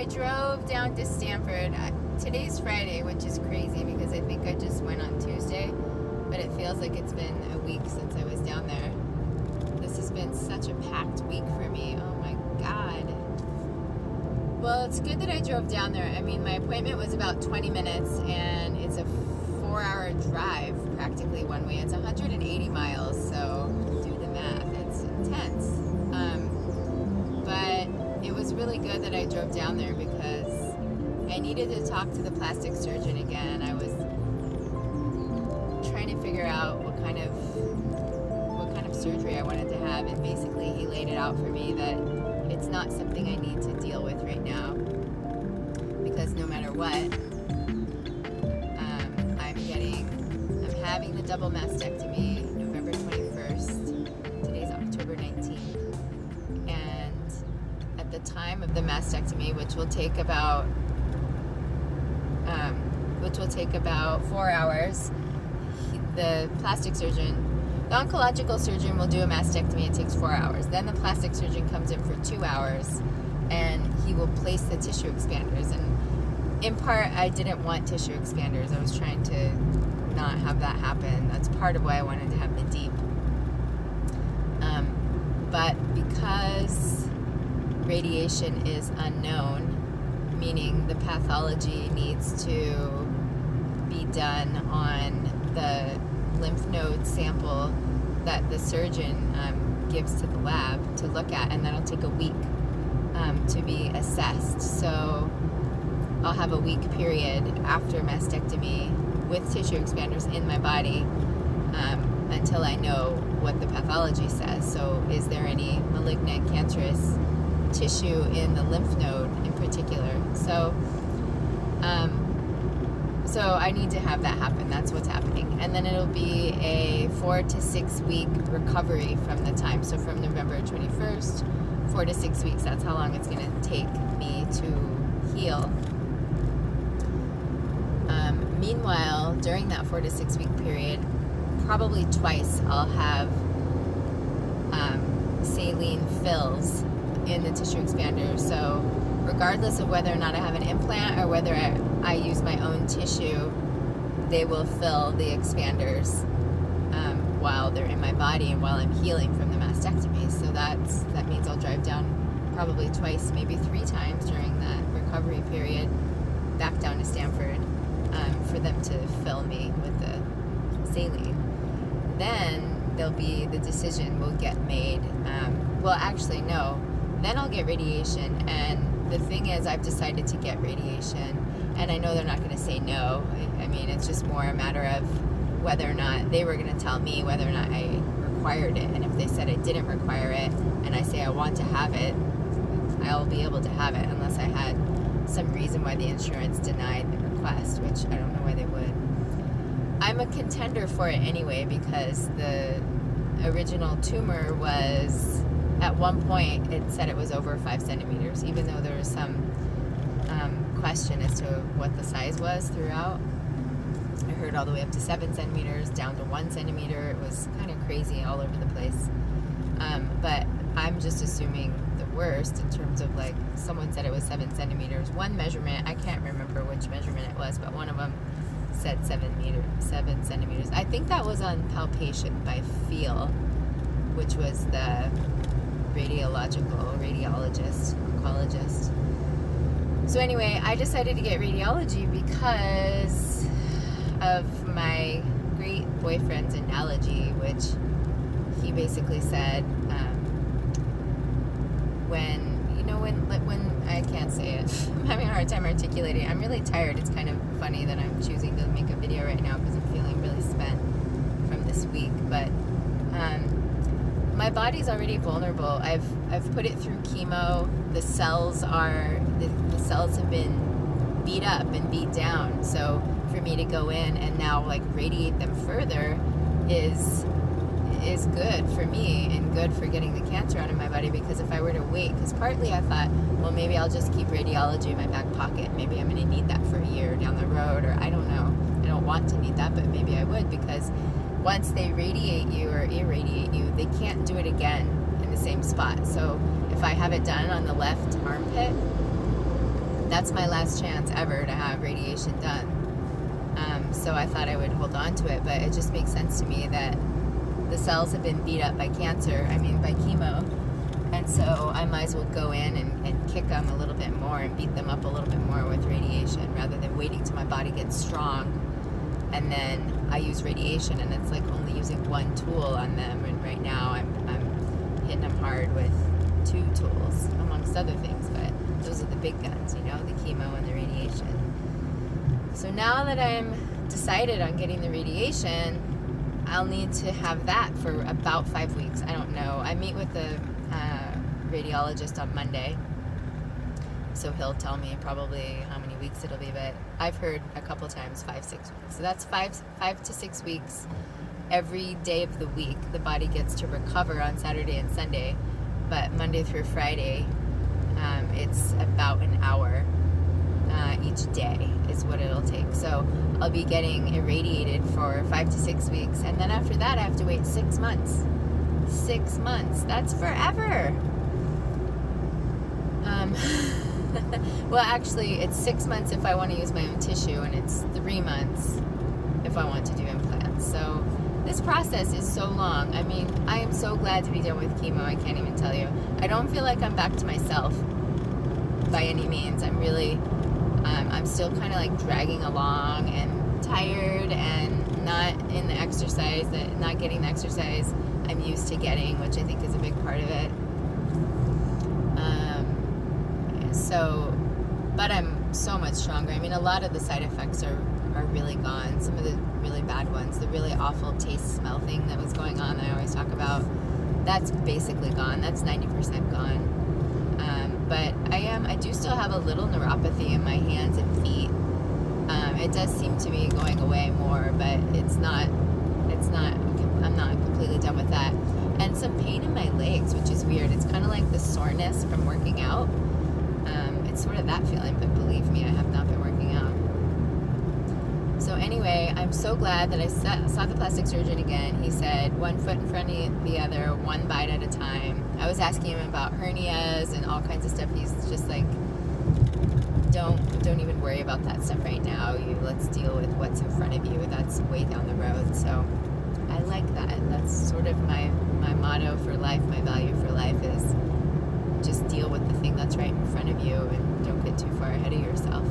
I drove down to Stanford. Today's Friday, which is crazy because I think I just went on Tuesday, but it feels like it's been a week since I was down there. This has been such a packed week for me. Oh my God. Well, it's good that I drove down there. I mean, my appointment was about 20 minutes, and it's a 4-hour drive practically one way. It's 180 miles, so do the math. It's intense. But it was really good that I drove down there because I needed to talk to the plastic surgeon again. I was trying to figure out what kind of surgery I wanted to have, and basically he laid it out for me that it's not something I need to deal with right now because no matter what, I'm having the double mastectomy November 21st. Today's October 19th, and at the time of the mastectomy, which will take about 4 hours, the oncological surgeon will do a mastectomy. It takes 4 hours. Then the plastic surgeon comes in for 2 hours, and he will place the tissue expanders. And in part, I didn't want tissue expanders. I was trying to not have that happen. That's part of why I wanted to have the deep. But because radiation is unknown, meaning the pathology needs to be done on the lymph node sample that the surgeon gives to the lab to look at, and that'll take a week to be assessed. So I'll have a week period after mastectomy with tissue expanders in my body until I know what the pathology says. So is there any malignant cancerous tissue in the lymph node in particular? So I need to have that happen. That's what's happening. And then it'll be a 4 to 6 week recovery from the time. So from November 21st, 4 to 6 weeks, that's how long it's going to take me to heal. Meanwhile, during that 4 to 6 week period, probably twice I'll have saline fills in the tissue expander. So regardless of whether or not I have an implant or whether I use my own tissue, they will fill the expanders while they're in my body and while I'm healing from the mastectomy. So that means I'll drive down probably twice, maybe 3 times during that recovery period back down to Stanford for them to fill me with the saline. Then the decision will get made. Well, actually, no. Then I'll get radiation, and the thing is, I've decided to get radiation, and I know they're not going to say no. I mean, it's just more a matter of whether or not they were going to tell me whether or not I required it. And if they said I didn't require it, and I say I want to have it, I'll be able to have it unless I had some reason why the insurance denied the request, which I don't know why they would. I'm a contender for it anyway because the original tumor was, at one point, it said it was over 5 centimeters, even though there was some question as to what the size was throughout. I heard all the way up to 7 centimeters, down to 1 centimeter. It was kind of crazy all over the place. But I'm just assuming the worst in terms of, like, someone said it was 7 centimeters. One measurement, I can't remember which measurement it was, but one of them said 7 centimeters. I think that was on palpation by feel, which was the radiologist, oncologist. So anyway, I decided to get radiology because of my great boyfriend's analogy, which he basically said, when I can't say it. I'm having a hard time articulating. I'm really tired. It's kind of funny that I'm choosing to make a video right now because I'm feeling really spent from this week. But my body's already vulnerable. I've put it through chemo. The cells have been beat up and beat down. So for me to go in and now like radiate them further is good for me and good for getting the cancer out of my body, because if I were to wait, because partly I thought, well, maybe I'll just keep radiology in my back pocket. Maybe I'm going to need that for a year down the road, or I don't know. I don't want to need that, but maybe I would, because once they radiate you or irradiate you, they can't do it again in the same spot. So if I have it done on the left armpit, that's my last chance ever to have radiation done. So I thought I would hold on to it, but it just makes sense to me that the cells have been beat up by cancer, by chemo, and so I might as well go in and kick them a little bit more and beat them up a little bit more with radiation, rather than waiting till my body gets strong and then I use radiation, and it's like only using one tool on them, and right now I'm hitting them hard with 2 tools, amongst other things, but those are the big guns, the chemo and the radiation. So now that I'm decided on getting the radiation, I'll need to have that for about 5 weeks. I don't know. I meet with the radiologist on Monday, so he'll tell me probably how many weeks it'll be, but I've heard a couple times 5-6 weeks. So that's 5 to 6 weeks. Every day of the week, the body gets to recover on Saturday and Sunday, but Monday through Friday, it's about an hour each day is what it'll take. So I'll be getting irradiated for 5 to 6 weeks, and then after that I have to wait 6 months. 6 months. That's forever. Well, actually, it's 6 months if I want to use my own tissue, and it's 3 months if I want to do implants. So this process is so long. I am so glad to be done with chemo. I can't even tell you. I don't feel like I'm back to myself by any means. I'm really, I'm still kind of like dragging along and tired and not in the exercise, not getting the exercise I'm used to getting, which I think is a big part of it. But I'm so much stronger. A lot of the side effects are really gone. Some of the really bad ones, the really awful taste smell thing that was going on that I always talk about, that's basically gone. That's 90% gone. But I do still have a little neuropathy in my hands and feet. It does seem to be going away more, but I'm not completely done with that. And some pain in my legs, which is weird. It's kind of like the soreness from working out. It's sort of that feeling, but believe me, I have not been working out. So anyway, I'm so glad that I saw the plastic surgeon again. He said 1 foot in front of the other, 1 bite at a time. I was asking him about hernias and all kinds of stuff. He's just like, don't even worry about that stuff right now. Let's deal with what's in front of you. That's way down the road. So I like that. That's sort of my motto for life, my value for life is just deal with the thing that's right in front of you and don't get too far ahead of yourself.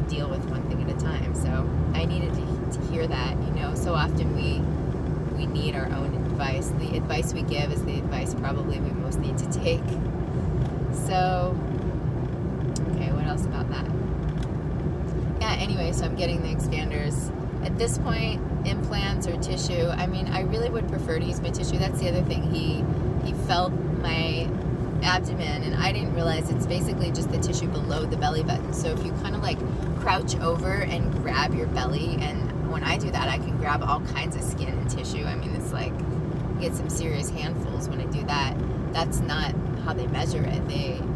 Deal with one thing at a time. So I needed to hear that. So often we need our own advice. The advice we give is the advice probably we most need to take. So, okay, what else about that? Yeah, anyway, so I'm getting the expanders. At this point, implants or tissue, I really would prefer to use my tissue. That's the other thing. He felt my abdomen, and I didn't realize it's basically just the tissue below the belly button. So if you kind of like crouch over and grab your belly, and when I do that, I can grab all kinds of skin and tissue. It's like, get some serious handfuls when I do that. That's not how they measure it.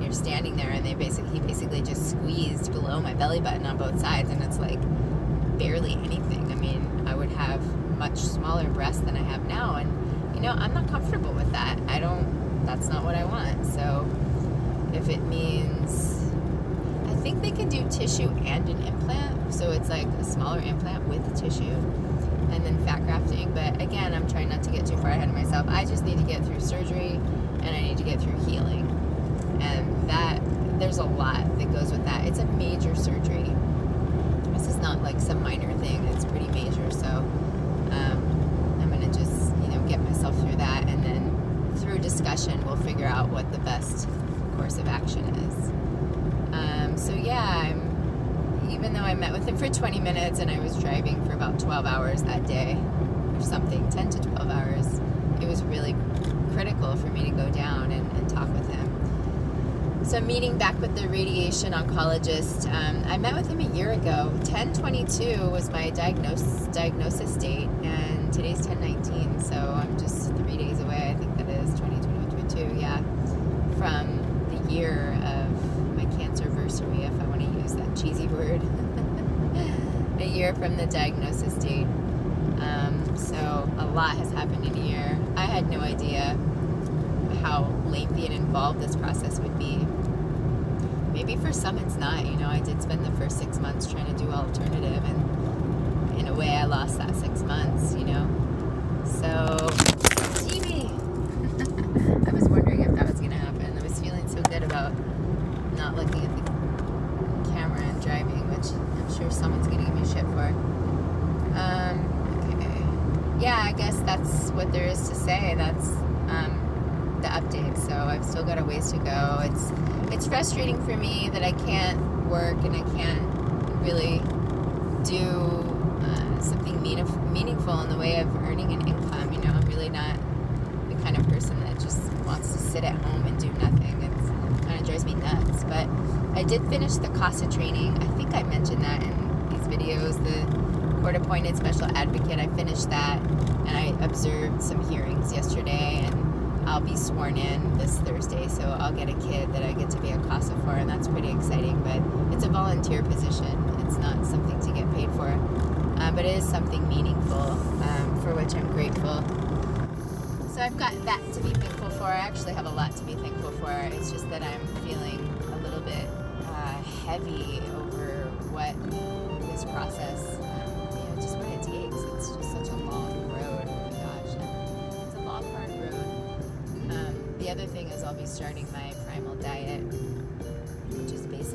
You're standing there, and he basically just squeezed below my belly button on both sides, and it's like barely anything. I would have much smaller breasts than I have now, and I'm not comfortable with that. That's not what I want. So if it means, I think they can do tissue and an implant, so it's like a smaller implant with tissue and then fat grafting. But again, I'm trying not to get too far ahead of myself. I just need to get through surgery, and I need to get through healing, and that there's a lot that goes with that. It's a major surgery. This is not like some minor thing. It's pretty major. So I'm gonna just get myself through that, and then through discussion we'll figure out what the best course of action is. So yeah, even though I met with him for 20 minutes and I was driving for about 12 hours that day or something, 10 to 12 hours, it was really critical for me to go down and talk with him. So I'm meeting back with the radiation oncologist. I met with him a year ago. 10/22 was my diagnosis date, and today's 10/19, so I'm just 3 days away. I think that is 2022, yeah, from the year of my cancerversary, if I want to use that cheesy word. A year from the diagnosis date. So a lot has happened in a year. I had no idea how lengthy and involved this process would be. Maybe maybe for some it's not. You know, I did spend the first 6 months trying to do alternative, and in a way I lost that 6 months, you know. So, TV. I was wondering if that was going to happen. I was feeling so good about not looking at the camera and driving, which I'm sure someone's going to give me shit for. Okay. Yeah, I guess that's what there is to say. That's the update. So I've still got a ways to go. It's frustrating for me that I can't work and I can't really do something meaningful in the way of earning an income. You know, I'm really not the kind of person that just wants to sit at home and do nothing. It kind of drives me nuts. But I did finish the CASA training. I think I mentioned that in these videos. The court-appointed special advocate, I finished that, and I observed some hearings yesterday, and I'll be sworn in this Thursday, so I'll get a kid that I get to be a CASA for, and that's pretty exciting. But it's a volunteer position. It's not something to get paid for. But it is something meaningful, for which I'm grateful. So I've got that to be thankful for. I actually have a lot to be thankful for. It's just that I'm feeling a little bit heavy over what this process, just what it takes. It's just such a long road. Oh my gosh, it's a long, hard road. The other thing is I'll be starting my primal diet